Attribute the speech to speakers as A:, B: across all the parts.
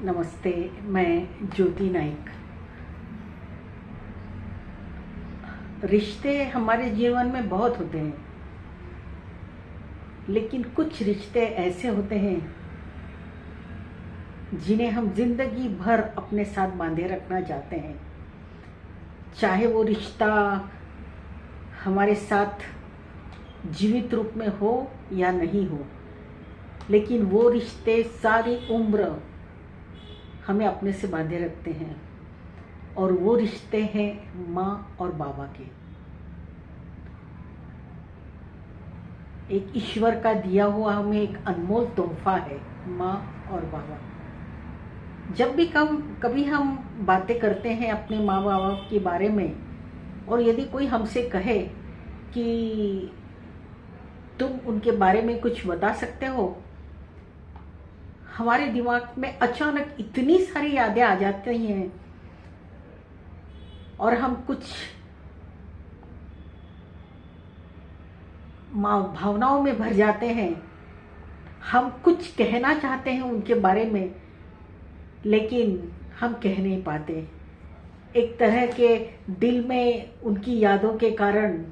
A: नमस्ते। मैं ज्योति नाइक। रिश्ते हमारे जीवन में बहुत होते हैं, लेकिन कुछ रिश्ते ऐसे होते हैं जिन्हें हम जिंदगी भर अपने साथ बांधे रखना चाहते हैं। चाहे वो रिश्ता हमारे साथ जीवित रूप में हो या नहीं हो, लेकिन वो रिश्ते सारी उम्र हमें अपने से बांधे रखते हैं। और वो रिश्ते हैं माँ और बाबा के। एक ईश्वर का दिया हुआ हमें एक अनमोल तोहफा है माँ और बाबा। जब भी कभी हम बातें करते हैं अपने माँ बाबा के बारे में, और यदि कोई हमसे कहे कि तुम उनके बारे में कुछ बता सकते हो, हमारे दिमाग में अचानक इतनी सारी यादें आ जाती हैं और हम कुछ भावनाओं में भर जाते हैं। हम कुछ कहना चाहते हैं उनके बारे में, लेकिन हम कह नहीं पाते। एक तरह के दिल में उनकी यादों के कारण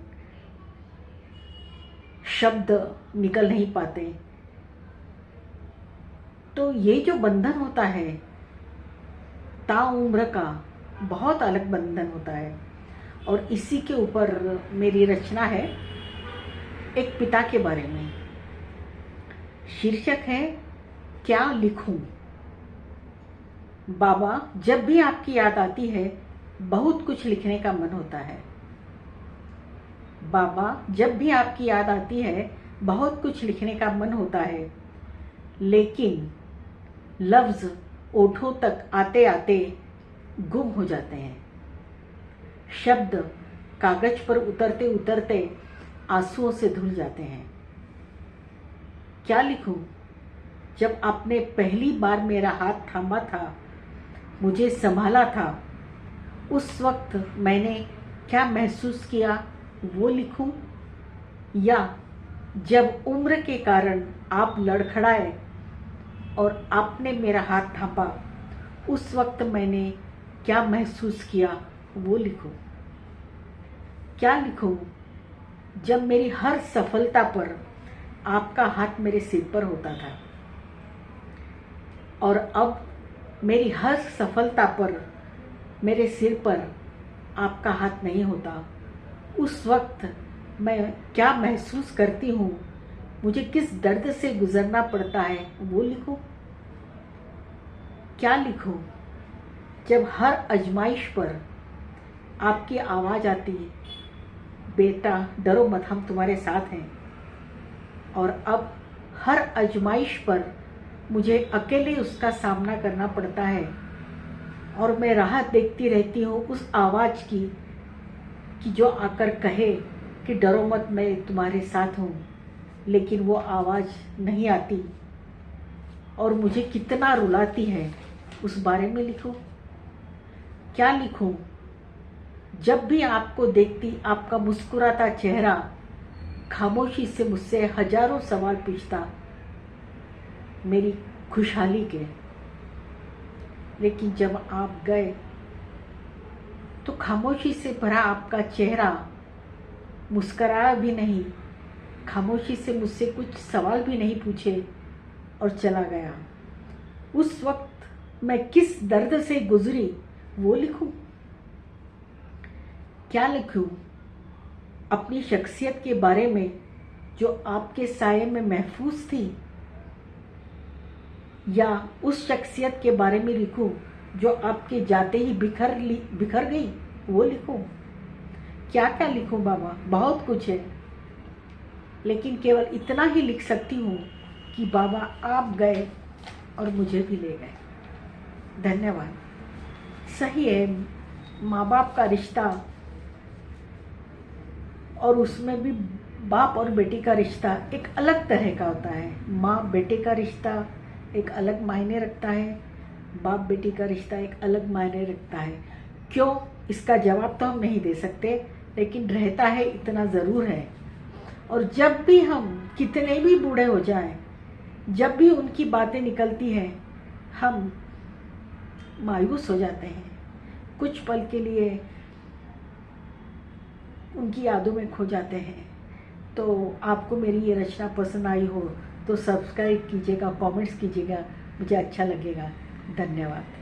A: शब्द निकल नहीं पाते। तो ये जो बंधन होता है ताउम्र का, बहुत अलग बंधन होता है। और इसी के ऊपर मेरी रचना है एक पिता के बारे में। शीर्षक है क्या लिखूं। बाबा, जब भी आपकी याद आती है बहुत कुछ लिखने का मन होता है। बाबा, जब भी आपकी याद आती है बहुत कुछ लिखने का मन होता है, लेकिन लफ्ज ओठों तक आते आते गुम हो जाते हैं। शब्द कागज पर उतरते उतरते आंसुओं से धुल जाते हैं। क्या लिखूं। जब आपने पहली बार मेरा हाथ थामा था, मुझे संभाला था, उस वक्त मैंने क्या महसूस किया वो लिखूं, या जब उम्र के कारण आप लड़खड़ाए और आपने मेरा हाथ थामा, उस वक्त मैंने क्या महसूस किया वो लिखूं। क्या लिखूं। जब मेरी हर सफलता पर आपका हाथ मेरे सिर पर होता था, और अब मेरी हर सफलता पर मेरे सिर पर आपका हाथ नहीं होता, उस वक्त मैं क्या महसूस करती हूँ, मुझे किस दर्द से गुजरना पड़ता है वो लिखूं। क्या लिखूं। जब हर आजमाइश पर आपकी आवाज़ आती है, बेटा डरो मत, हम तुम्हारे साथ हैं, और अब हर आजमाइश पर मुझे अकेले उसका सामना करना पड़ता है, और मैं राह देखती रहती हूँ उस आवाज़ की कि जो आकर कहे कि डरो मत, मैं तुम्हारे साथ हूँ, लेकिन वो आवाज़ नहीं आती और मुझे कितना रुलाती है, उस बारे में लिखूं। क्या लिखूं। जब भी आपको देखती आपका मुस्कुराता चेहरा खामोशी से मुझसे हजारों सवाल पूछता मेरी खुशहाली के, लेकिन जब आप गए तो खामोशी से भरा आपका चेहरा मुस्कुराया भी नहीं, खामोशी से मुझसे कुछ सवाल भी नहीं पूछे और चला गया। उस वक्त मैं किस दर्द से गुजरी वो लिखूं। क्या लिखूं। अपनी शख्सियत के बारे में जो आपके साये में महफूज थी, या उस शख्सियत के बारे में लिखूं जो आपके जाते ही बिखर गई वो लिखूं। क्या क्या लिखूं बाबा, बहुत कुछ है, लेकिन केवल इतना ही लिख सकती हूँ कि बाबा आप गए और मुझे भी ले गए। धन्यवाद। सही है, माँ बाप का रिश्ता, और उसमें भी बाप और बेटी का रिश्ता एक अलग तरह का होता है। माँ बेटे का रिश्ता एक अलग मायने रखता है, बाप बेटी का रिश्ता एक अलग मायने रखता है। क्यों, इसका जवाब तो हम नहीं दे सकते, लेकिन रहता है इतना ज़रूर है। और जब भी हम कितने भी बूढ़े हो जाएं, जब भी उनकी बातें निकलती हैं, हम मायूस हो जाते हैं, कुछ पल के लिए उनकी यादों में खो जाते हैं। तो आपको मेरी ये रचना पसंद आई हो तो सब्सक्राइब कीजिएगा, कमेंट्स कीजिएगा, मुझे अच्छा लगेगा। धन्यवाद।